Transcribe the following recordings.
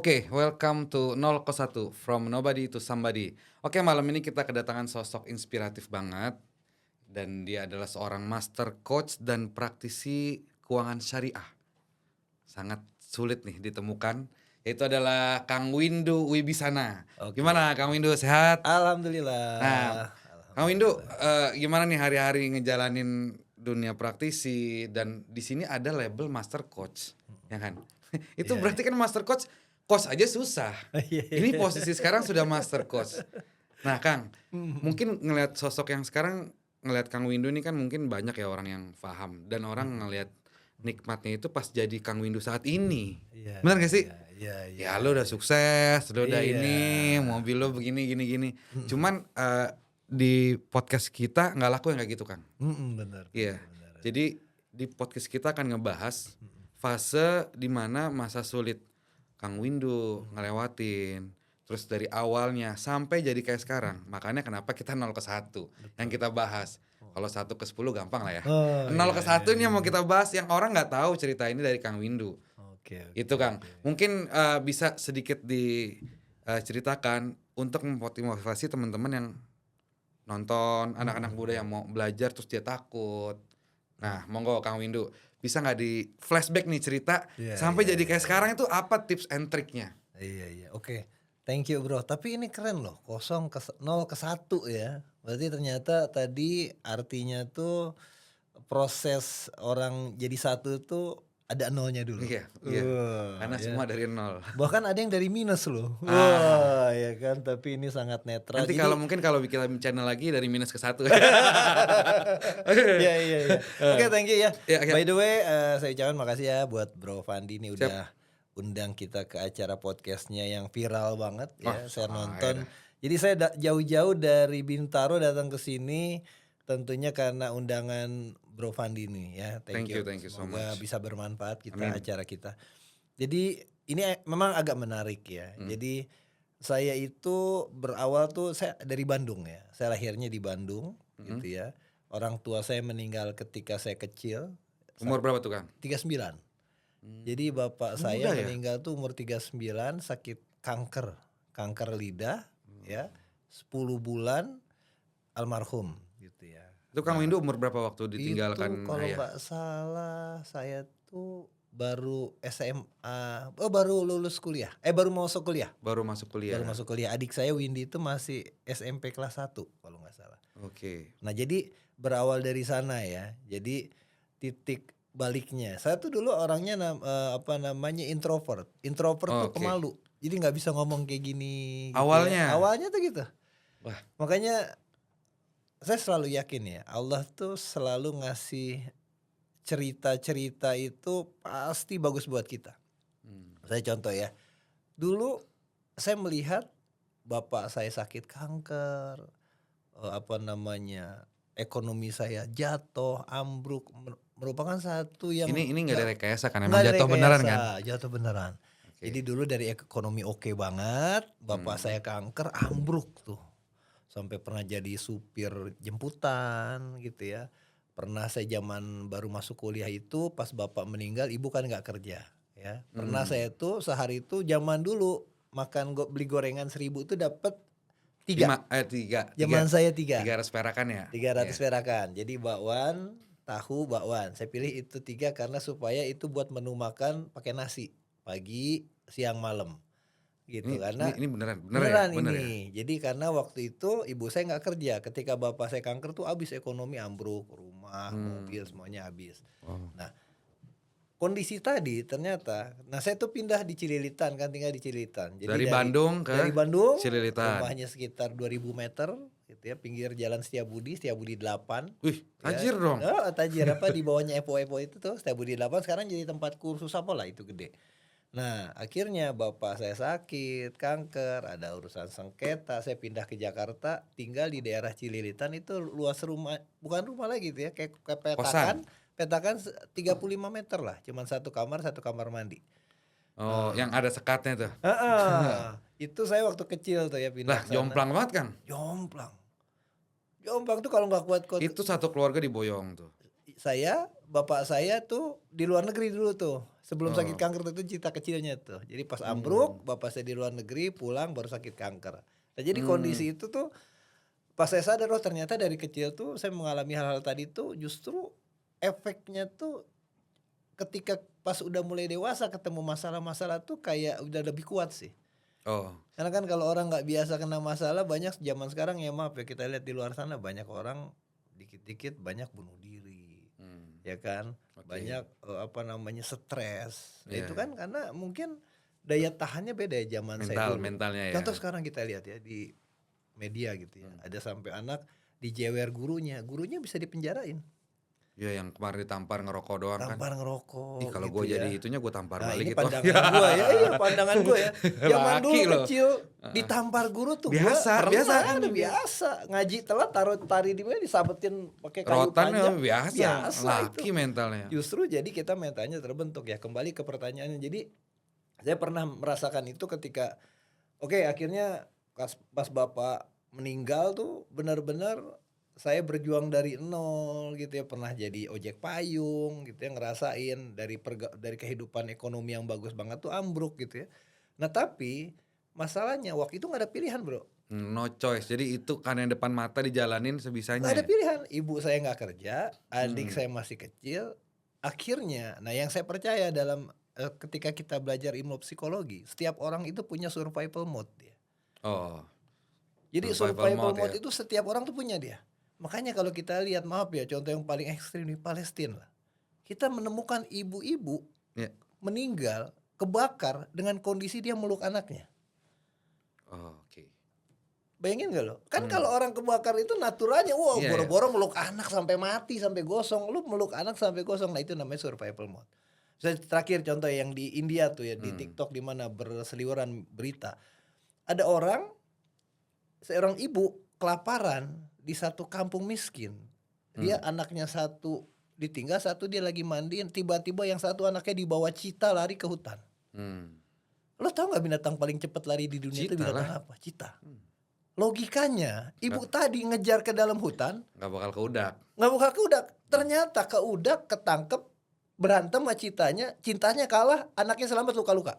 Oke, welcome to 0 ke 1 from nobody to somebody. Oke, malam ini kita kedatangan sosok inspiratif banget dan dia adalah seorang master coach dan praktisi keuangan syariah. Sangat sulit nih ditemukan, yaitu adalah Kang Windu Wibisana. Oke. Gimana Kang Windu, sehat? Nah, Alhamdulillah. Kang Windu, Alhamdulillah. gimana nih hari-hari ngejalanin dunia praktisi dan di sini ada label master coach, ya kan? Itu Iya, berarti kan master coach, coach aja susah. iya. Ini posisi sekarang sudah master coach. Nah, Kang, Mhm, mungkin ngelihat sosok yang sekarang ngelihat Kang Windu ini kan mungkin banyak ya orang yang paham dan orang mhm. ngelihat nikmatnya itu pas jadi Kang Windu saat ini. Iya, Benar gak sih? iya, iya, iya, Ya lo udah iya. sukses, lo udah Iya. ini, mobil lo begini gini gini. Mhm, Cuman di podcast kita nggak laku yang kayak gitu, Kang. benar, Iya. benar, benar. Jadi di podcast kita akan ngebahas Mhm, fase di mana masa sulit Kang Windu mhm. ngelewatin. Terus dari awalnya sampai jadi kayak sekarang. Makanya kenapa kita 0 ke 1 yang Betul. kita bahas. Oh. Kalau 1 ke 10 gampang lah ya. Oh, 0 ke 1 iya, ini yang mau iya. kita bahas yang orang nggak tahu cerita ini dari Kang Windu. Oke, oke, Itu Kang. oke. Mungkin bisa sedikit diceritakan untuk memotivasi teman-teman yang nonton, anak-anak muda yang Mhm. mau belajar terus dia takut. Mmm, Nah, monggo Kang Windu, bisa nggak di flashback nih cerita iya, sampai iya, jadi iya, kayak iya. sekarang itu apa tips and triknya? Iya, iya. Oke. Thank you, Bro. Tapi ini keren loh, 0 ke 1 ya. Berarti ternyata tadi artinya tuh proses orang jadi satu tuh ada nolnya dulu. Iya iya, karena Ya. semua dari nol. Bahkan ada yang dari minus loh. Ah, Wah, ya kan, tapi ini sangat netral. nanti kalau Jadi mungkin kalau bikin channel lagi dari -ke 1. iya, iya, iya. Oke, thank you ya. Ya ya, By the way, saya ucapkan makasih ya buat Bro Fandi nih siap. udah undang kita ke acara podcastnya yang viral banget Oh, ya. Saya saya dah. nonton. Jadi saya jauh-jauh dari Bintaro datang ke sini tentunya karena undangan Bro Fandi nih ya. Thank you. Thank you so Semoga much. bisa bermanfaat Amin. acara kita. Jadi ini memang agak menarik ya. Mhm Jadi saya itu berawal tuh saya dari Bandung ya. Saya lahirnya di Bandung mhm. gitu ya. Orang tua saya meninggal ketika saya kecil, Umur berapa tuh, Kang? 39. Jadi Mmm, bapak saya muda ya? meninggal tuh umur 39 sakit kanker, kanker lidah ya. Oh. 10 bulan almarhum gitu ya. Itu Kang Nah, Windu umur berapa waktu itu ditinggalkan kalau ayah? nggak salah saya tuh baru SMA, oh baru lulus kuliah, baru masuk kuliah. Baru masuk Baru kuliah? masuk kuliah. Adik saya Windy itu masih SMP kelas 1 kalau nggak salah. Oke. Nah, jadi berawal dari sana ya. Jadi titik baliknya, saya tuh dulu orangnya apa namanya, introvert. Introvert tuh Oke. pemalu. Jadi nggak bisa ngomong kayak gini gitu ya. Awalnya? Awalnya tuh gitu. Wah, Makanya saya selalu yakin ya, Allah tuh selalu ngasih cerita-cerita itu pasti bagus buat kita. mmm, Saya contoh ya, dulu saya melihat bapak saya sakit kanker, apa namanya, ekonomi saya jatuh, ambruk, merupakan satu yang ini nggak ada rekayasa kan, nggak emang ada jatuh beneran kan? rekayasa, jatuh beneran. Jadi Oke. dulu dari ekonomi oke banget, bapak Mhm. saya kanker, ambruk tuh. Sampai pernah jadi supir jemputan gitu ya. Pernah saya zaman baru masuk kuliah itu pas bapak meninggal ibu kan nggak kerja ya. Pernah Mmm, saya tuh sehari itu zaman dulu makan beli gorengan 1.000 tuh dapat 3. 3 Zaman saya 3, 300 perakan ya? tiga Iya. ratus perakan. Jadi bakwan, tahu, bakwan. Saya pilih itu 3 karena supaya itu buat menu makan pakai nasi pagi, siang, malam gitu. Karena Ini beneran bener ya? beneran Bener ya? ini. Jadi karena waktu itu ibu saya nggak kerja. Ketika bapak saya kanker tuh habis ekonomi ambruk, rumah, mobil Mmm, semuanya habis. oh, Nah, kondisi tadi ternyata, nah saya tuh pindah di Cililitan kan, tinggal di Cililitan. Jadi dari Bandung ke dari Bandung, Cililitan. rumahnya sekitar 2.000 meter gitu ya, pinggir jalan Setiabudi 8 Wih, ya. tajir dong? Oh, tajir apa di bawahnya Epo-Epo itu tuh Setiabudi 8 sekarang jadi tempat kursus apalah itu gede. Nah, akhirnya bapak saya sakit, kanker, ada urusan sengketa, saya pindah ke Jakarta, tinggal di daerah Cililitan itu luas rumah, bukan rumah lagi gitu ya, kayak Kosan? petakan, 35 meter lah, cuman satu kamar mandi. Oh, yang Nah, ada sekatnya tuh? heeh, itu saya waktu kecil tuh ya Lah, pindah ke sana, jomplang banget, Kang. jomplang. Jomplang tuh kalau nggak kuat-kuat Itu satu keluarga diboyong tuh? bapak saya tuh di luar negeri dulu tuh. Sebelum sakit Oh. kanker itu cita kecilnya tuh. Jadi pas ambruk, bapak saya di luar negeri, pulang baru sakit kanker. Nah jadi kondisi itu tuh pas saya sadar, oh ternyata dari kecil tuh saya mengalami hal-hal tadi tuh justru efeknya tuh ketika pas udah mulai dewasa ketemu masalah-masalah tuh kayak udah lebih kuat sih. Oh. Karena kan kalau orang nggak biasa kena masalah, banyak zaman sekarang ya maaf ya, kita lihat di luar sana banyak orang dikit-dikit banyak bunuh diri, ya kan, Oke. banyak apa namanya stres. Nah, Iya, itu kan karena mungkin daya tahannya beda ya zaman saya dulu. mentalnya ya. Contoh sekarang kita lihat ya di media gitu ya, ada sampai anak dijewer gurunya bisa dipenjarain, Ya yang kemarin ditampar ngerokok doang kan. tampar ngerokok Ih kalau gitu gue ya. jadi itunya gue tampar Nah balik ini itu. pandangan gua ya, iya pandangan gua ya. Zaman Laki dulu loh. kecil ditampar guru tuh Biasa, gua biasa pernah, kan, ada biasa. Ngaji telat taruh tari di mana disabetin pakai kayu Rotan ya panjang. biasa. Biasa Laki itu. mentalnya. Justru jadi kita mentalnya terbentuk ya. Kembali ke pertanyaannya. Jadi saya pernah merasakan itu ketika akhirnya pas bapak meninggal tuh benar-benar saya berjuang dari nol gitu ya, pernah jadi ojek payung gitu ya, ngerasain dari kehidupan ekonomi yang bagus banget tuh ambruk gitu ya. Nah tapi masalahnya waktu itu nggak ada pilihan bro, No choice. Jadi itu kan yang depan mata dijalanin sebisanya nggak ada ya. pilihan. Ibu saya nggak kerja, adik saya masih kecil. Akhirnya, nah yang saya percaya dalam ketika kita belajar ilmu psikologi, setiap orang itu punya survival mode dia. Oh. Jadi Survival survival mode mode ya. itu setiap orang tuh punya dia. Makanya kalau kita lihat, maaf ya, contoh yang paling ekstrim di Palestina lah. Kita menemukan ibu-ibu Ya. meninggal, kebakar dengan kondisi dia meluk anaknya. Oh, oke. Bayangin gak lo? Kan kalau orang kebakar itu naturalnya, wah Iya, boro-boro meluk anak sampai mati, sampai gosong. Lu meluk anak sampai gosong, nah itu namanya survival mode. Terakhir contoh yang di India tuh ya, di TikTok di mana berseliweran berita. Ada seorang ibu kelaparan di satu kampung miskin. Dia anaknya satu ditinggal, satu dia lagi mandiin, tiba-tiba yang satu anaknya dibawa cita lari ke hutan. Lo tau gak binatang paling cepat lari di dunia itu Cita binatang lah. apa? Cita. Logikanya ibu tadi ngejar ke dalam hutan, Nggak bakal keudak. nggak buka keudak. Ternyata keudak ketangkep, berantem sama cintanya kalah, anaknya selamat luka-luka.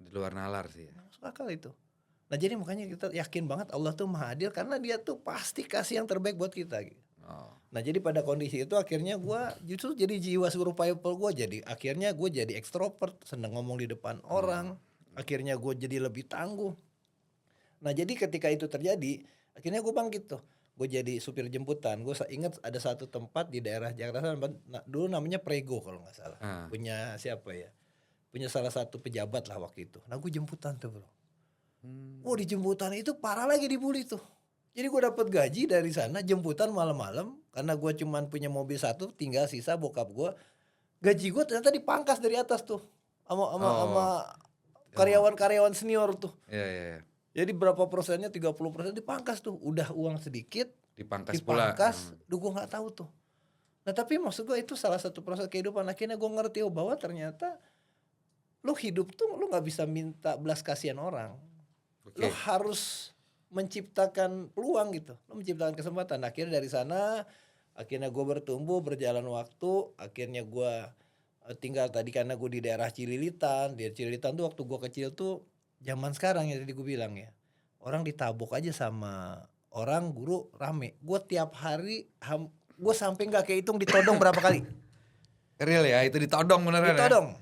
Di luar nalar sih ya. Masuk akal itu. Nah jadi makanya kita yakin banget Allah tuh maha adil karena dia tuh pasti kasih yang terbaik buat kita gitu. Oh. Nah jadi pada kondisi itu akhirnya gue justru jadi jiwa survival gue, jadi akhirnya gue jadi ekstrovert, seneng ngomong di depan orang, akhirnya gue jadi lebih tangguh. Nah jadi ketika itu terjadi akhirnya gue bangkit tuh, gue jadi supir jemputan. Gue ingat ada satu tempat di daerah Jakarta Selatan, dulu namanya Prego kalau nggak salah, punya siapa ya, punya salah satu pejabat lah waktu itu. Nah gue jemputan tuh bro. Oh di jemputan itu parah lagi dibully tuh. Jadi gue dapet gaji dari sana jemputan malam-malam karena gue cuman punya mobil satu, tinggal sisa bokap gue. Gaji gue ternyata dipangkas dari atas tuh sama karyawan-karyawan senior tuh. Iya. Jadi berapa persennya, 30% dipangkas tuh. Udah uang sedikit Dipangkas pula. Duh gue nggak tahu tuh. Nah tapi maksud gue itu salah satu proses kehidupan. Akhirnya gue ngerti bahwa ternyata lu hidup tuh lu nggak bisa minta belas kasihan orang. Lo harus menciptakan peluang gitu, lo menciptakan kesempatan. Akhirnya dari sana, akhirnya gue bertumbuh berjalan waktu. Akhirnya gue tinggal tadi karena gue di daerah Cililitan. Di Cililitan tuh waktu gue kecil tuh, zaman sekarang ya tadi gue bilang ya, orang ditabok aja sama orang guru rame. Gue tiap hari, gue sampai nggak kehitung ditodong berapa kali. Real ya, itu ditodong beneran Ditodong. ya?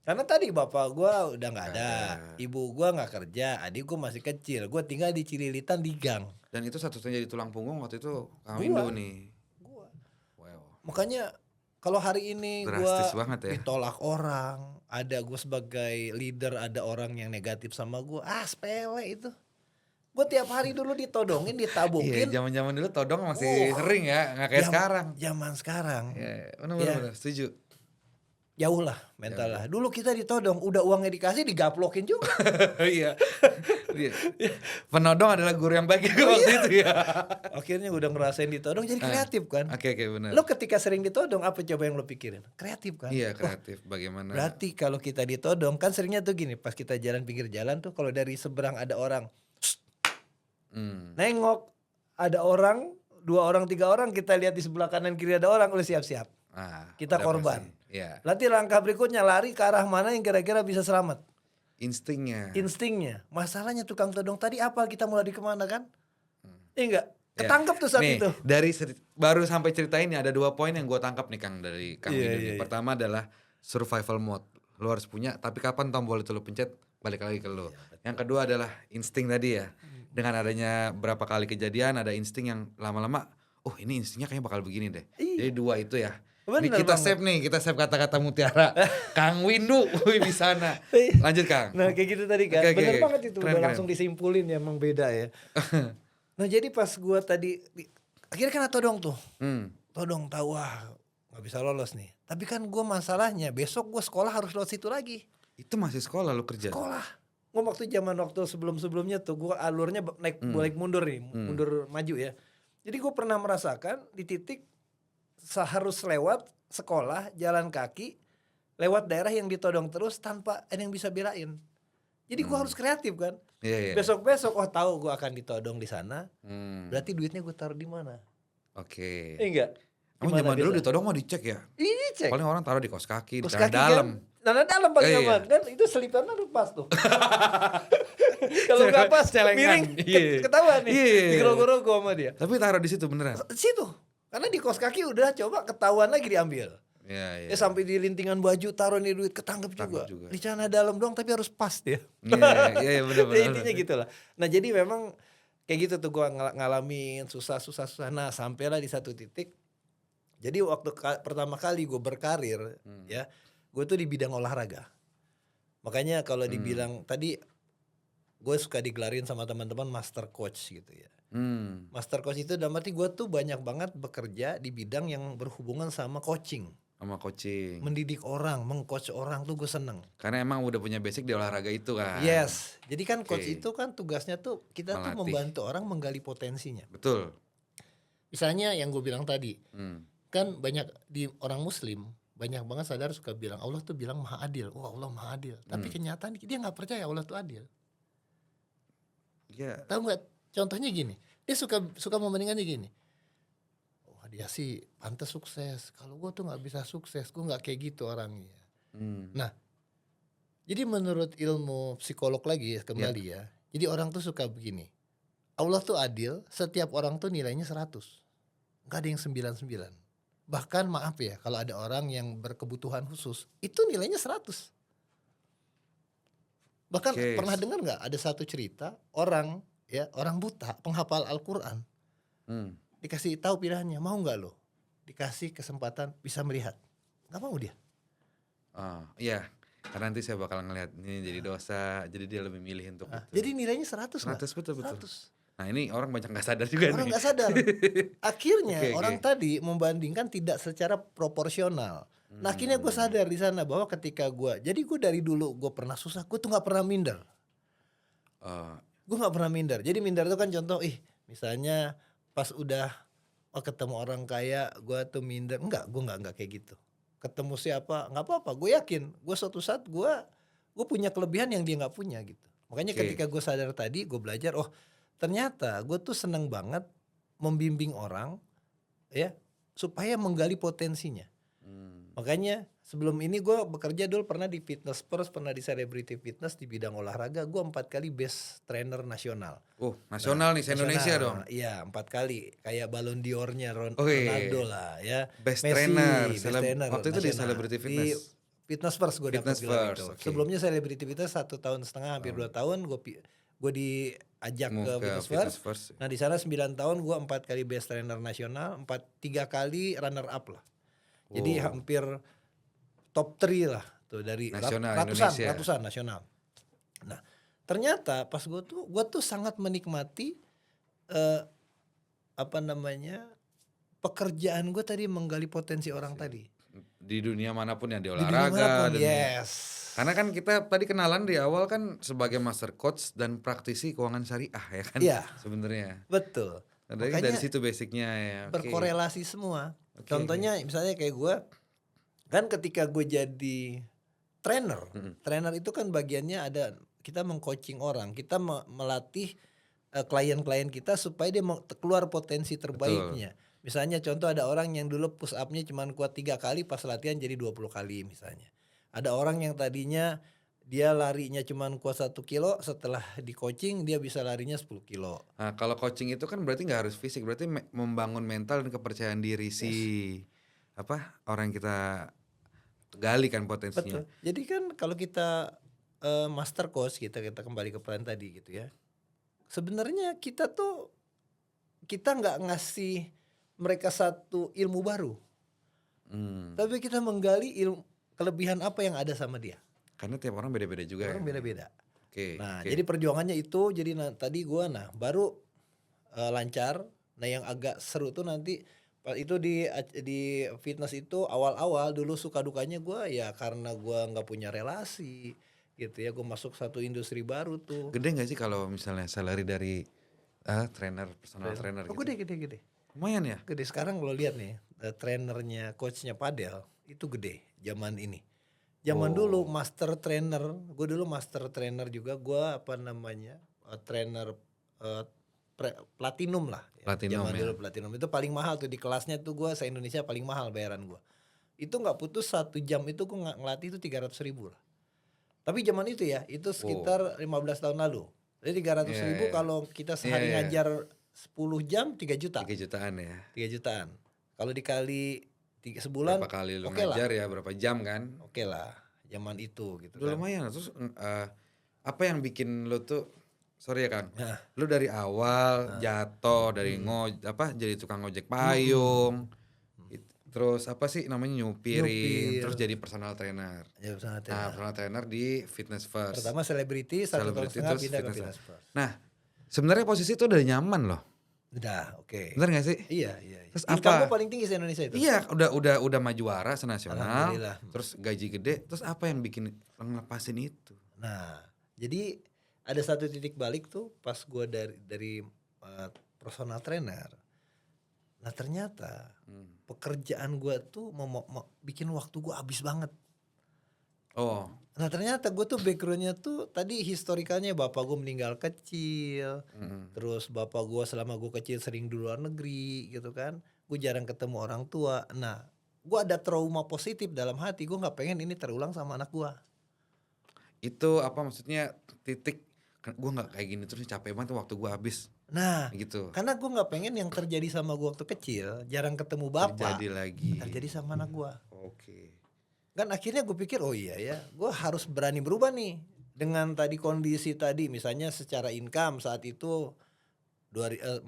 Karena tadi bapak gue udah nggak ada, ibu gue nggak kerja, adik gue masih kecil, gue tinggal di Cililitan di gang. Dan itu satu-satunya jadi tulang punggung waktu itu Kang Windu nih. Gua. Wow. Makanya kalau hari ini gue Drastis banget ya. ditolak orang, ada gue sebagai leader, ada orang yang negatif sama gue, sepele itu. Gue tiap hari dulu ditodongin, ditabukin. Iya, zaman-zaman dulu todong masih sering ya, nggak kayak sekarang. Zaman sekarang. Iya, benar-benar setuju. Jauh lah mental lah. Dulu kita ditodong, udah uangnya dikasih digaplokin juga. Iya. Penodong adalah guru yang baik waktu itu ya. Akhirnya udah ngerasain ditodong jadi kreatif kan. Oke, benar. Lo ketika sering ditodong apa coba yang lo pikirin? Kreatif kan. Iya, kreatif. Bagaimana? Berarti kalau kita ditodong kan seringnya tuh gini, pas kita jalan pinggir jalan tuh kalau dari seberang ada orang, nengok, ada orang, 2 orang 3 orang, kita lihat di sebelah kanan kiri ada orang, lo siap-siap. Kita udah korban. pasti. Ya, Berarti langkah berikutnya lari ke arah mana yang kira-kira bisa selamat. instingnya. Instingnya. Masalahnya tukang todong tadi apa kita mau lari kemana kan? Iya enggak? Ketangkep tuh saat Nih, itu. dari baru sampai cerita ini ada 2 poin yang gue tangkap nih Kang dari Kang Iya, Windu iya, nih. iya. Pertama adalah survival mode. Lu harus punya, tapi kapan tombol itu lu pencet balik lagi ke lu. Yang kedua adalah insting tadi ya. Dengan adanya berapa kali kejadian ada insting yang lama-lama, oh ini instingnya kayaknya bakal begini deh. Jadi 2 itu ya. Ini Bener kita banget. save nih, kita save kata-kata mutiara. Kang Windu di sana. Lanjut Kang. Nah kayak gitu tadi kan. Oke, oke, Bener oke. banget itu. Keren, Udah keren. langsung disimpulin ya emang beda ya. Nah jadi pas gua tadi akhirnya kena todong tuh. Hmm. Todong tahu wah nggak bisa lolos nih. Tapi kan gua masalahnya besok gua sekolah harus lewat situ lagi. Itu masih sekolah lu kerja. Sekolah. Gua waktu waktu sebelum-sebelumnya tuh gua alurnya naik balik mundur nih, mundur maju ya. Jadi gua pernah merasakan di titik harus lewat sekolah jalan kaki lewat daerah yang ditodong terus tanpa ada yang bisa belain. Jadi gua harus kreatif kan. Iya, iya. Besok-besok tahu gua akan ditodong di sana. Hmm. Berarti duitnya gua taruh di mana? Oke. Enggak. Emang zaman dulu ditodong mau dicek ya? Ini cek. Paling orang taruh di kaos kaki, di Kos celana kaki dalam. kan. Celana dalam paling Iya, aman kan itu selipannya lepas tuh. Kalau nggak pas Celengan. miring Iya. ketahuan nih. Iya. Digerogok sama dia. Tapi taruh di situ beneran. Situ. Karena di kos kaki udah coba ketahuan lagi diambil. Iya, iya. Ya sampai di lintingan baju taruh nih duit ketangkep juga. juga. Di celana dalam doang tapi harus pas dia. Iya, iya bener Ya, bener. intinya gitu lah. Nah jadi memang kayak gitu tuh gua ngalamin susah. Nah sampailah di satu titik. Jadi waktu pertama kali gue berkarir ya, gue tuh di bidang olahraga. Makanya kalau dibilang tadi gue suka digelarin sama teman-teman master coach gitu ya. Master coach itu dalam arti gue tuh banyak banget bekerja di bidang yang berhubungan sama coaching. Sama coaching. Mendidik orang, mengcoach orang tuh gue seneng. Karena emang udah punya basic di olahraga itu kan. Yes, jadi kan coach Oke. itu kan tugasnya tuh kita tuh Melatih. membantu orang menggali potensinya. Betul. Misalnya yang gue bilang tadi, Hmm. kan banyak di orang muslim banyak banget sadar suka bilang Allah tuh bilang maha adil. Wah Allah maha adil. Tapi kenyataan dia nggak percaya Allah tuh adil. Iya. Tahu nggak? Contohnya gini, dia suka membandingkannya gini. Wah dia sih pantas sukses. Kalau gue tuh nggak bisa sukses, gue nggak kayak gitu orangnya. Nah, jadi menurut ilmu psikolog lagi ya, kembali ya. Jadi orang tuh suka begini. Allah tuh adil, setiap orang tuh nilainya 100. Nggak ada yang 99. Bahkan maaf ya, kalau ada orang yang berkebutuhan khusus, itu nilainya 100. Bahkan Oke. pernah dengar nggak ada satu cerita orang buta penghafal Al-Quran dikasih tahu pilihannya, mau nggak lo dikasih kesempatan bisa melihat, nggak mau dia. Oh, iya. Karena nanti saya bakal ngeliat ini jadi dosa, jadi dia lebih milih untuk itu. Jadi nilainya 100 nggak? 100 betul. 100. Nah ini orang banyak nggak sadar juga Orang nih. nggak sadar. Akhirnya Oke, orang tadi membandingkan tidak secara proporsional. Nah akhirnya gue sadar di sana bahwa ketika jadi gue dari dulu gue pernah susah, gue tuh nggak pernah minder. Oh, Gue nggak pernah minder. Jadi minder itu kan contoh, misalnya pas udah ketemu orang kaya, gue tuh minder. Gue nggak kayak gitu. Ketemu siapa nggak apa-apa. Gue yakin, gue suatu saat gue punya kelebihan yang dia nggak punya gitu. Makanya Oke. ketika gue sadar tadi, gue belajar, ternyata gue tuh seneng banget membimbing orang ya supaya menggali potensinya. Makanya sebelum ini gue bekerja dulu pernah di Fitness First, pernah di Celebrity Fitness di bidang olahraga. Gue 4 kali best trainer nasional. nasional nih, se-Indonesia Nasional. dong. Iya 4 kali. Kayak Ballon d'Or-nya Oke. Ronaldo lah ya. Best Messi, trainer, best trainer waktu itu di nasional. Celebrity Di Fitness. Fitness First gue dapat Fitness gelar First, itu. oke. Sebelumnya Celebrity Fitness 1,5 tahun hampir 2 tahun gue diajak Move ke Fitness Fitness First. First. Nah di sana 9 tahun gue 4 kali best trainer nasional, 3 kali runner up lah. Jadi hampir top 3 lah tuh dari Nasional Indonesia. ratusan nasional. Nah ternyata pas gue tuh sangat menikmati pekerjaan gue tadi menggali potensi orang tadi. Di dunia manapun ya, di Di dunia olahraga. manapun, yes. Karena kan kita tadi kenalan di awal kan sebagai master coach dan praktisi keuangan syariah ya kan. Iya. Sebenarnya. Betul. Dari situ basicnya ya. Oke. Berkorelasi semua. Oke. Contohnya misalnya kayak gue, kan ketika gue jadi trainer, trainer itu kan bagiannya ada kita mengcoaching orang, kita melatih klien-klien kita supaya dia keluar potensi terbaiknya. Misalnya contoh ada orang yang dulu push up-nya cuman kuat 3 kali pas latihan jadi 20 kali misalnya. Ada orang yang tadinya dia larinya cuman kuat 1 kilo, setelah di coaching dia bisa larinya 10 kilo. Nah, kalau coaching itu kan berarti nggak harus fisik, berarti membangun mental dan kepercayaan diri si Yes, orang yang kita gali kan potensinya. betul. Jadi kan kalau kita master coach, kita kembali ke peran tadi gitu ya. Sebenarnya kita nggak ngasih mereka satu ilmu baru, Hmm. tapi kita menggali kelebihan apa yang ada sama dia. Karena tiap orang beda-beda juga Orang kan. beda-beda. Oke, Nah, oke. jadi perjuangannya itu jadi tadi gua baru lancar. Nah, yang agak seru tuh nanti itu di fitness itu awal-awal dulu suka dukanya gua ya karena gua nggak punya relasi gitu ya. Gua masuk satu industri baru tuh. Gede nggak sih kalau misalnya salary dari personal trainer Oh, gitu? gede. Lumayan ya? Gede sekarang lo lihat nih, trainernya, coachnya padel itu gede zaman ini. Zaman dulu Oh, master trainer, gue dulu master trainer juga, gue trainer eh, platinum lah. Ya. platinum Zaman ya. dulu platinum itu paling mahal tuh di kelasnya tuh gue se-Indonesia paling mahal bayaran gue. Itu nggak putus 1 jam itu gue ngelatih itu 300.000 lah. Tapi zaman itu ya, itu Wow. sekitar 15 tahun lalu. Jadi 300 Iya, ribu iya. kalau kita Iya, sehari iya. ngajar 10 jam 3 juta. 3 jutaan ya. 3 jutaan. Kalau dikali Berapa sebulan, kali lu oke lah. ngajar ya, berapa jam kan? Oke lah. Zaman itu gitu Udah kan. lumayan. Terus apa yang bikin lu tuh, sorry ya Kang, Nah, lu dari awal jatuh dari hmm, jadi tukang ojek hmm, payung, terus apa sih namanya nyupirin, nyupir, terus jadi personal trainer. ya pesantren Nah, trainer. personal trainer di Fitness First, Pertama selebriti, 1 tahun celebrity setengah terus pindah ke Fitness Fitness First. First. Nah, sebenarnya posisi itu udah nyaman loh, Udah, oke. bener gak sih? Iya. Terus Income gue apa? paling tinggi di Indonesia itu. Iya, udah maju juara senasional, Alhamdulillah. terus gaji gede, terus apa yang bikin ngelepasin itu? Nah, jadi ada satu titik balik tuh pas gue dari personal trainer. Nah, ternyata pekerjaan gue tuh bikin waktu gue habis banget. Oh, Nah, ternyata gue tuh backgroundnya tuh tadi historikalnya bapak gue meninggal kecil, terus bapak gue selama gue kecil sering di luar negeri gitu kan, gue jarang ketemu orang tua. Nah, gue ada trauma positif dalam hati, gue nggak pengen ini terulang sama anak gue. itu apa maksudnya titik gue nggak kayak gini terus capek banget waktu gue habis Nah, gitu karena gue nggak pengen yang terjadi sama gue waktu kecil, jarang ketemu bapak, terjadi lagi. terjadi sama anak gue. Oke. Kan akhirnya gue pikir oh iya ya, gue harus berani berubah nih dengan tadi kondisi tadi, misalnya secara income saat itu 14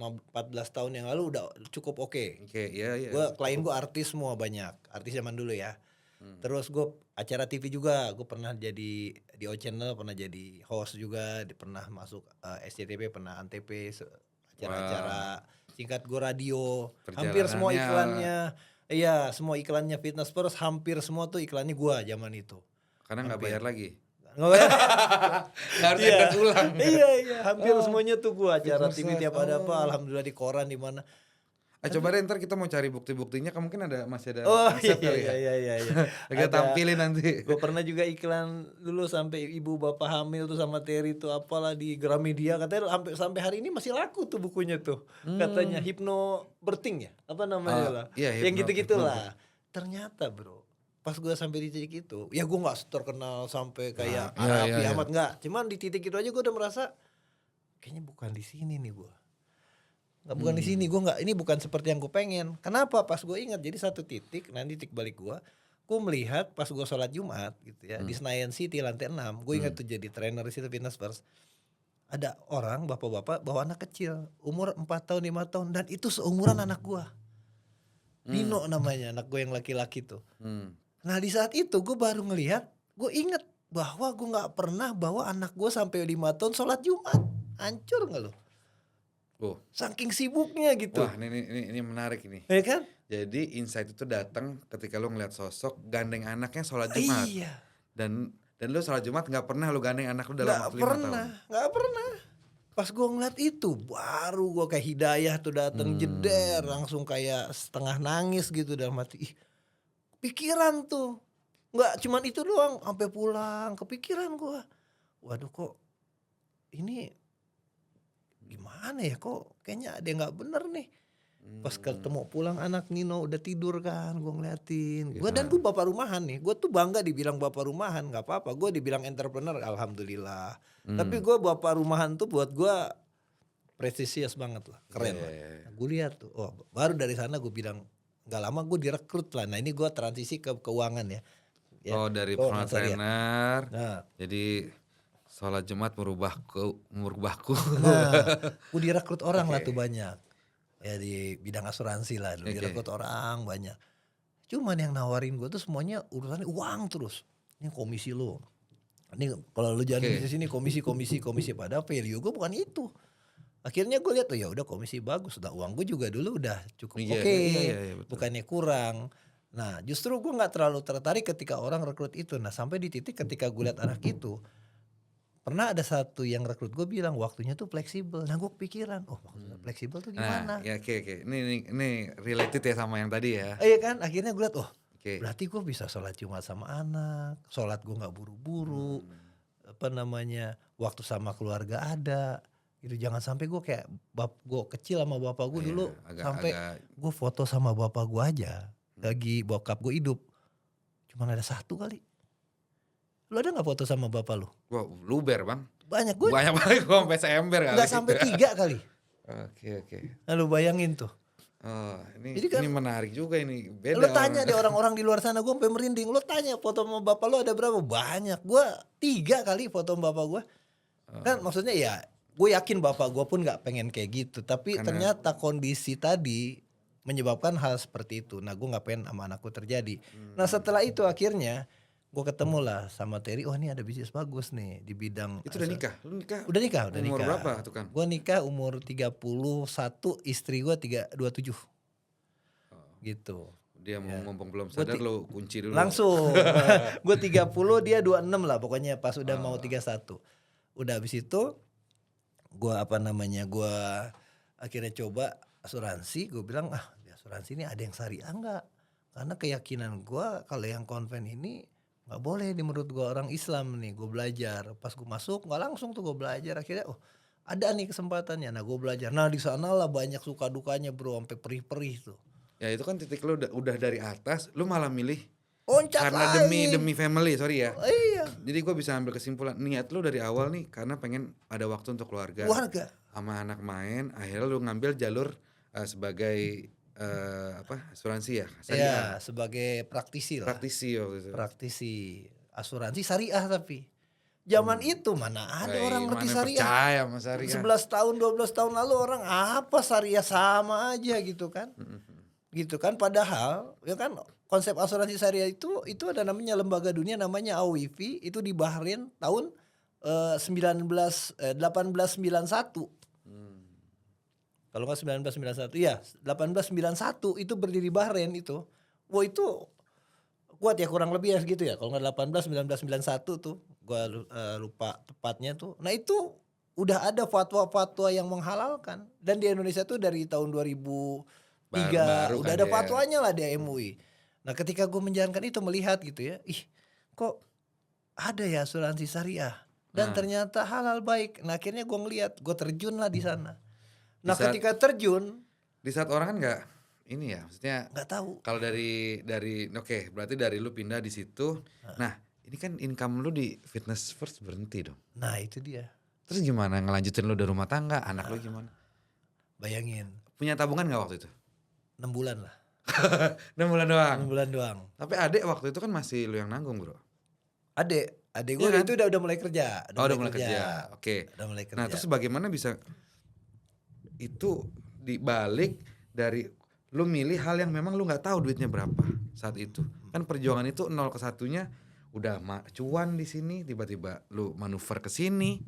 tahun yang lalu udah cukup oke. Oke, iya iya. Gue klien Cukup. gue artis semua banyak, artis zaman dulu ya. Terus gue acara TV juga, gue pernah jadi di O Channel, pernah jadi host juga, pernah masuk SCTV, pernah Antv, acara-acara singkat gue radio. Hampir semua Perjalanannya iklannya, iya semua iklannya Fitness First, hampir semua tuh iklannya gue zaman itu. karena nggak Hampir. bayar lagi. Nggak bayar. Nggak harus Iya, endorse ulang. iya, hampir semuanya tuh gue acara Fitness TV First, tiap ada apa, alhamdulillah di koran di mana. Coba deh ntar kita mau cari bukti-buktinya, mungkin masih ada Oh resep kali ya. iya. Kita tampilin nanti. Gue pernah juga iklan dulu sampai ibu bapak hamil tuh sama Terry tuh apalah di Gramedia, katanya sampai hari ini masih laku tuh bukunya tuh. Katanya hypnobirthing ya, apa namanya lah. Iya, Yang gitu-gitulah. Ternyata bro, pas gue sampai di titik itu, ya gue nggak terkenal sampai kayak Arabi iya. amat nggak. Cuman di titik itu aja gue udah merasa kayaknya bukan di sini nih gue. Bukan di sini, gue nggak, ini bukan seperti yang gue pengen. Kenapa? Pas gue ingat, jadi satu titik, nanti titik balik gue melihat pas gue sholat Jumat gitu ya di Senayan City lantai 6, gue ingat tuh jadi trainer di situ Fitness First. Ada orang bapak-bapak bawa anak kecil umur 4 tahun 5 tahun dan itu seumuran anak gue. Dino namanya anak gue yang laki-laki tuh. Nah di saat itu gue baru ngelihat, gue inget bahwa gue nggak pernah bawa anak gue sampai 5 tahun sholat Jumat. Hancur nggak lo? Oh. Saking sibuknya gitu. Wah, ini menarik ini. Ya kan? Jadi insight itu datang ketika lu ngeliat sosok gandeng anaknya sholat Jumat. Iya. Dan lu sholat Jumat nggak pernah lu gandeng anak lu dalam waktu 5 tahun. Nggak pernah. Pas gue ngeliat itu, baru gue kayak hidayah tuh dateng jeder, langsung kayak setengah nangis gitu dalam hati. Ih, pikiran tuh, nggak cuman itu doang, sampai pulang kepikiran gue. Waduh kok ini gimana ya, kok kayaknya ada yang nggak bener nih. Pas ketemu pulang anak Nino udah tidur kan, gue ngeliatin. Gue Iya. dan gue bapak rumahan nih, gue tuh bangga dibilang bapak rumahan, nggak apa-apa. Gue dibilang entrepreneur, alhamdulillah. Tapi gue bapak rumahan tuh buat gue prestisius banget lah, keren lah. Iya. Gue lihat tuh, oh baru dari sana gue bilang nggak lama gue direkrut lah. Nah ini gue transisi ke keuangan ya. Oh dari keuangan personal syariah. trainer, Nah, jadi sholat Jumat merubahku. gue direkrut orang lah tuh banyak. Ya di bidang asuransi lah, direkrut orang banyak. Cuman yang nawarin gue tuh semuanya urusannya uang terus. Ini komisi lo. Ini kalau lu jalan bisnis ini komisi. Padahal value gue bukan itu. Akhirnya gue lihat tuh ya udah komisi bagus. Udah uang gue juga dulu udah cukup Iya, oke. iya, betul. Bukannya kurang. Nah justru gue gak terlalu tertarik ketika orang rekrut itu. Nah sampai di titik ketika gue lihat anak itu. Pernah ada satu yang rekrut gue bilang waktunya tuh fleksibel. Nah gue kepikiran, oh maksudnya fleksibel tuh gimana? Nah, ya oke. Ini related ya sama yang tadi ya. Iya kan, akhirnya gue liat, oh Oke. berarti gue bisa sholat Jumat sama anak, sholat gue nggak buru-buru, waktu sama keluarga ada. Gitu jangan sampai gue kayak gue kecil sama bapak gue dulu sampai gue foto sama bapak gue aja lagi bokap gue hidup, cuman ada satu kali. Lu ada nggak foto sama bapak lu? Wah, luber bang. Banyak gue. Banyak banget gue sampai seember kali. Nggak sampai 3 kali. Oke. Nah, lu bayangin tuh. Oh, Jadi kan, ini menarik juga ini. Beda. Lu tanya deh orang-orang di luar sana, gue sampai merinding. Lu tanya foto sama bapak lu ada berapa? Banyak. Gue 3 kali foto sama bapak gue. Kan maksudnya ya, gue yakin bapak gue pun nggak pengen kayak gitu. Tapi ternyata kondisi tadi menyebabkan hal seperti itu. Nah, gue nggak pengen sama anakku terjadi. Nah, setelah itu akhirnya gue ketemu lah sama Terry. Oh, ini ada bisnis bagus nih di bidang. Itu udah nikah? Lu nikah? Udah nikah. Umur berapa tuh kan? Gue nikah umur 31, istri gue 27. Gitu. Dia mau ngomong belum sadar lo kunci dulu. Langsung. Gue 30, dia 26 lah pokoknya pas udah mau 31. Udah habis itu gue gue akhirnya coba asuransi. Gue bilang di asuransi ini ada yang syariah enggak? Karena keyakinan gue kalau yang konven ini nggak boleh menurut gue orang Islam nih. Gue belajar. Pas gue masuk nggak langsung tuh gue belajar. Akhirnya ada nih kesempatannya. Nah gue belajar. Nah di sana lah banyak suka dukanya bro, sampai perih-perih tuh. Ya itu kan titik lo udah dari atas, lo malah milih Loncat karena demi family, sorry ya. Iya. Jadi gue bisa ambil kesimpulan niat lo dari awal nih karena pengen ada waktu untuk keluarga. Sama anak main, akhirnya lo ngambil jalur sebagai asuransi ya? Iya, sebagai praktisi lah. Praktisi waktu itu. Praktisi asuransi syariah tapi. Zaman itu mana ada orang ngerti syariah. Percaya sama syariah. 11 tahun, 12 tahun lalu orang apa syariah sama aja gitu kan. Gitu kan padahal ya kan konsep asuransi syariah itu ada namanya lembaga dunia namanya AWIFI itu di Bahrain tahun 1891. Kalau nggak 1991 ya 1891 itu berdiri Bahrain itu. Wah itu kuat ya kurang lebih ya segitu ya. Kalau nggak 1991 tuh gua lupa tepatnya tuh. Nah itu udah ada fatwa-fatwa yang menghalalkan dan di Indonesia tuh dari tahun 2003 udah ada fatwanya lah di MUI. Nah ketika gue menjalankan itu melihat gitu ya, kok ada ya asuransi syariah dan ternyata halal baik. Nah akhirnya gue ngelihat, gue terjun lah di sana. Nah ketika terjun, di saat orang kan nggak ini ya, maksudnya nggak tahu. Kalau dari oke, berarti dari lu pindah di situ. Nah ini kan income lu di Fitness First berhenti dong. Nah itu dia. Terus gimana ngelanjutin lu dari rumah tangga, anak lu gimana? Bayangin. Punya tabungan nggak waktu itu? 6 bulan lah. 6 bulan doang. 6 bulan doang. Tapi adek waktu itu kan masih lu yang nanggung bro. Adek gue kan? Itu udah mulai kerja. Udah mulai kerja. Oke. Udah mulai kerja. Nah terus bagaimana bisa itu dibalik dari lu milih hal yang memang lu nggak tahu duitnya berapa saat itu. Kan perjuangan itu 0 ke 1-nya udah cuan di sini, tiba-tiba lu manuver ke sini.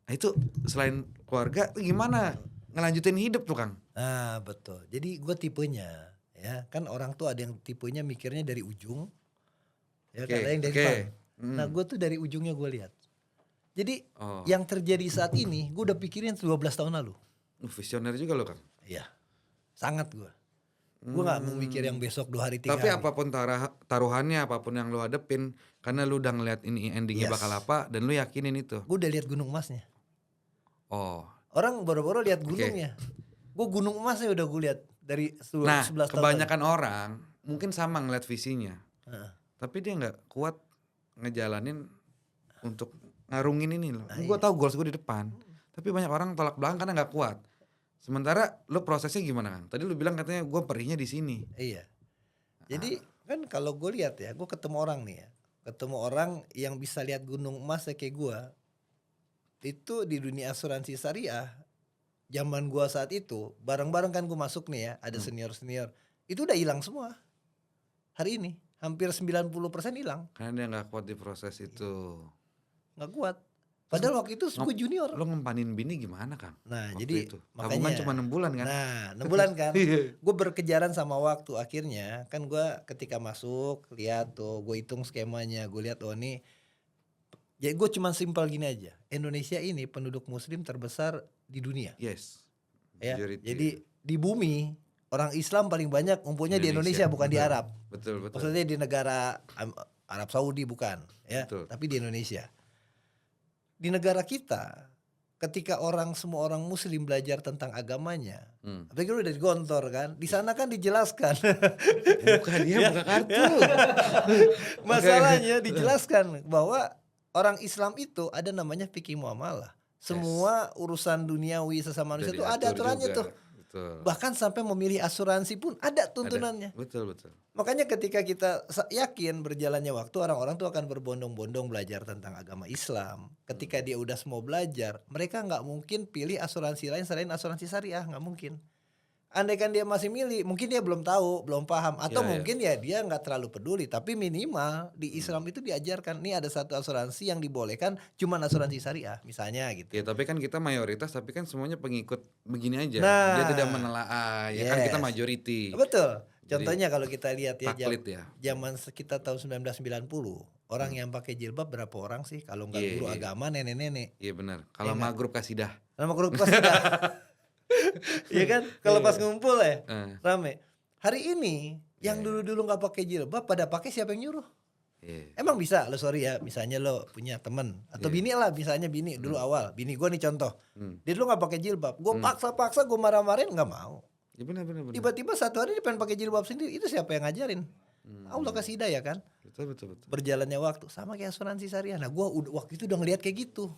Nah itu selain keluarga gimana ngelanjutin hidup tuh Kang? Nah betul. Jadi gue tipenya ya kan orang tuh ada yang tipenya mikirnya dari ujung, ya ada yang dari depan. Nah gue tuh dari ujungnya gue lihat. Jadi yang terjadi saat ini gue udah pikirin 12 tahun lalu. Visioner juga lo Kang? Iya, sangat gue. Gue gak mau mikir yang besok 2 hari 3 Tapi hari. apapun taruhannya, apapun yang lu hadepin, karena lu udah ngeliat ini endingnya bakal apa, dan lu yakinin itu. Gue udah lihat gunung emasnya. Oh. Orang boro-boro lihat gunungnya. Gue gunung emasnya udah gue lihat dari Nah, 11 tahun lalu. kebanyakan orang mungkin sama ngeliat visinya, Heeh. tapi dia nggak kuat ngejalanin untuk ngarungin ini loh. Nah, Gue iya. tahu goals gue di depan, tapi banyak orang tolak belakang karena nggak kuat. Sementara lu prosesnya gimana, Kang? Tadi lu bilang katanya gue perihnya di sini. Iya. Jadi kan kalau gue lihat ya, gue ketemu orang nih ya, ketemu orang yang bisa lihat gunung emas kayak gue, itu di dunia asuransi syariah, zaman gue saat itu, bareng-bareng kan gue masuk nih ya, ada senior-senior, itu udah hilang semua. Hari ini, hampir 90% hilang, Karena dia nggak kuat di proses itu. nggak kuat. Terus Padahal waktu itu gue junior. Lu ngempanin bini gimana, Kang? Nah, Waktu jadi itu. Tabungan makanya. cuma 6 bulan kan? Nah, 6 bulan kan. Iya. Gue berkejaran sama waktu. Akhirnya kan gue ketika masuk lihat tuh, gue hitung skemanya, gue lihat oh nih. Jadi gue cuma simpel gini aja. Indonesia ini penduduk muslim terbesar di dunia. Yes. Ya. Majority. Jadi di bumi orang Islam paling banyak ngumpulnya di Indonesia, bukan di Betul. Arab. Betul, betul. Maksudnya di negara Arab Saudi bukan, ya. Betul. Tapi di Indonesia. Di negara kita, ketika semua orang muslim belajar tentang agamanya, apalagi lu udah di Gontor kan, di sana kan dijelaskan. Buka dia buka kartu. Masalahnya dijelaskan bahwa orang Islam itu ada namanya fikih muamalah. Semua urusan duniawi sesama manusia itu ada aturannya tuh. Betul. Bahkan sampai memilih asuransi pun ada tuntunannya. Betul, betul. Makanya ketika kita yakin berjalannya waktu, orang-orang tuh akan berbondong-bondong belajar tentang agama Islam. Ketika dia udah semua belajar, mereka nggak mungkin pilih asuransi lain selain asuransi syariah, nggak mungkin. Andaikan dia masih milih, mungkin dia belum tahu, belum paham, atau mungkin ya dia nggak terlalu peduli. Tapi minimal di Islam itu diajarkan, nih ada satu asuransi yang dibolehkan, cuman asuransi syariah, misalnya gitu. Ya tapi kan kita mayoritas, tapi kan semuanya pengikut begini aja. Nah, Dia tidak menelaah, ya kan kita yes. majority. Betul. Contohnya kalau kita lihat ya, Taklid ya. zaman kita tahun 1990, orang yang pakai jilbab berapa orang sih? Kalau nggak guru agama, nenek-nenek. Iya benar. Kalau maghrib kasidah. Nama grup pas sudah. Iya kan? Kalau pas ngumpul ya rame. Hari ini yang dulu-dulu nggak pakai jilbab pada pakai, siapa yang nyuruh? Emang bisa lo, sorry ya, misalnya lo punya temen atau bini lah, misalnya bini dulu awal, bini gue nih contoh, dia dulu nggak pakai jilbab, gue paksa-paksa, gue marah-marahin nggak mau. Ya benar. Tiba-tiba satu hari dia pengen pakai jilbab sendiri, itu siapa yang ngajarin? Allah kasih hidayah kan. Betul. Berjalannya waktu sama kayak asuransi syariah. Nah gue waktu itu udah ngeliat kayak gitu.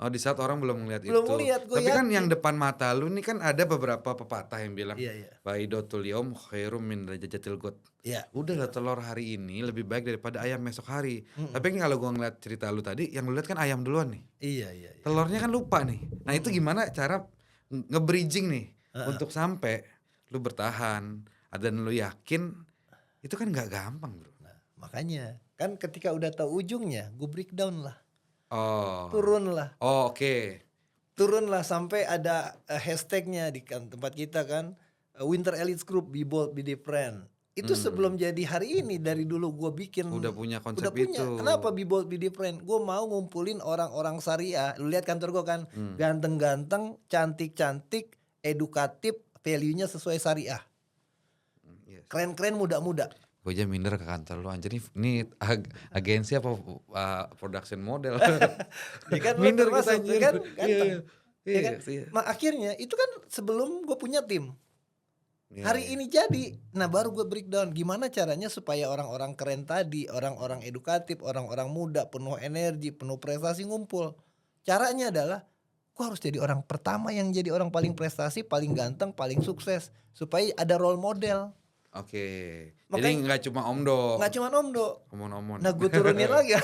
Oh, di saat orang belum ngeliat itu. Ngeliat, Tapi kan yang depan mata lu nih kan ada beberapa pepatah yang bilang, Iya. Baidotul yaum khairum min rajatil got. Iya. Udahlah, telur hari ini lebih baik daripada ayam besok hari. Tapi kan kalau gua ngeliat cerita lu tadi, yang lu lihat kan ayam duluan nih. Iya. Telurnya kan lupa nih. Nah itu gimana cara nge-bridging nih untuk sampai lu bertahan dan lu yakin, itu kan nggak gampang bro. Nah, makanya kan ketika udah tahu ujungnya, gue breakdown lah. Oh. Turun lah. Oh, oke. Turun lah sampai ada hashtagnya di tempat kita kan, Winter Elite Group, be bold, be different. Itu sebelum jadi hari ini, dari dulu gue bikin. Udah punya konsep udah punya. itu. Kenapa be bold, be different? Gue mau ngumpulin orang-orang syariah. Lu lihat kantor gue kan, ganteng-ganteng, cantik-cantik, edukatif, value-nya sesuai syariah. Yes. Keren-keren, muda-muda. Gue aja minder ke kantor lu, anjir ini agensi apa production model. Ya kan lu Minder termasuk, kita, anjir. kan ganteng. Iya, Ya kan? iya. Akhirnya itu kan sebelum gue punya tim. Iya, Hari ini jadi, nah baru gue breakdown gimana caranya supaya orang-orang keren tadi, orang-orang edukatif, orang-orang muda, penuh energi, penuh prestasi ngumpul. Caranya adalah gue harus jadi orang pertama yang jadi orang paling prestasi, paling ganteng, paling sukses, supaya ada role model. Oke. Makanya- Jadi nggak cuma omdo. Nggak cuma omdo. Omon-omon. Nah gue turunin lagi,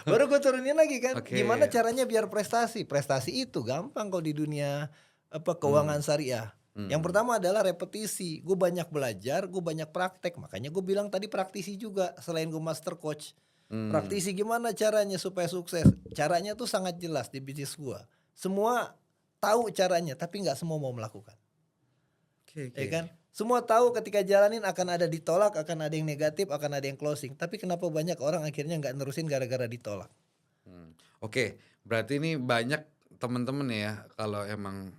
baru gue turunin lagi kan. Oke. Gimana caranya biar prestasi? Prestasi itu gampang kalau di dunia keuangan syariah. Yang pertama adalah repetisi. Gue banyak belajar, gue banyak praktek. Makanya gue bilang tadi praktisi juga. Selain gue master coach, praktisi gimana caranya supaya sukses? Caranya tuh sangat jelas di bisnis gue. Semua tahu caranya, tapi nggak semua mau melakukan. Oke. Ya kan? Semua tahu ketika jalanin akan ada ditolak, akan ada yang negatif, akan ada yang closing. Tapi kenapa banyak orang akhirnya nggak nerusin gara-gara ditolak? Oke, berarti ini banyak temen-temen ya kalau emang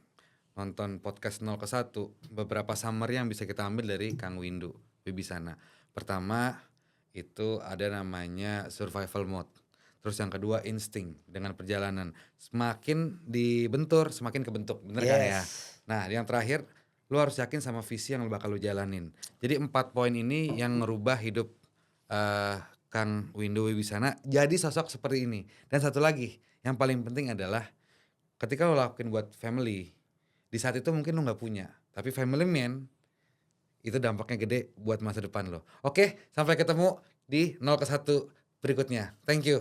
nonton podcast 0 ke 1, beberapa summary yang bisa kita ambil dari Kang Windu Wibisana. Pertama itu ada namanya survival mode. Terus yang kedua insting dengan perjalanan. Semakin dibentur, semakin kebentuk, bener kan ya? Yes. Nah, yang terakhir, lu harus yakin sama visi yang bakal lu jalanin. Jadi 4 poin ini yang ngerubah hidup Kang Windu Wibisana jadi sosok seperti ini. Dan satu lagi, yang paling penting adalah ketika lo lakuin buat family, di saat itu mungkin lo nggak punya, tapi family man itu dampaknya gede buat masa depan lo. Oke, sampai ketemu di 0 ke 1 berikutnya. Thank you.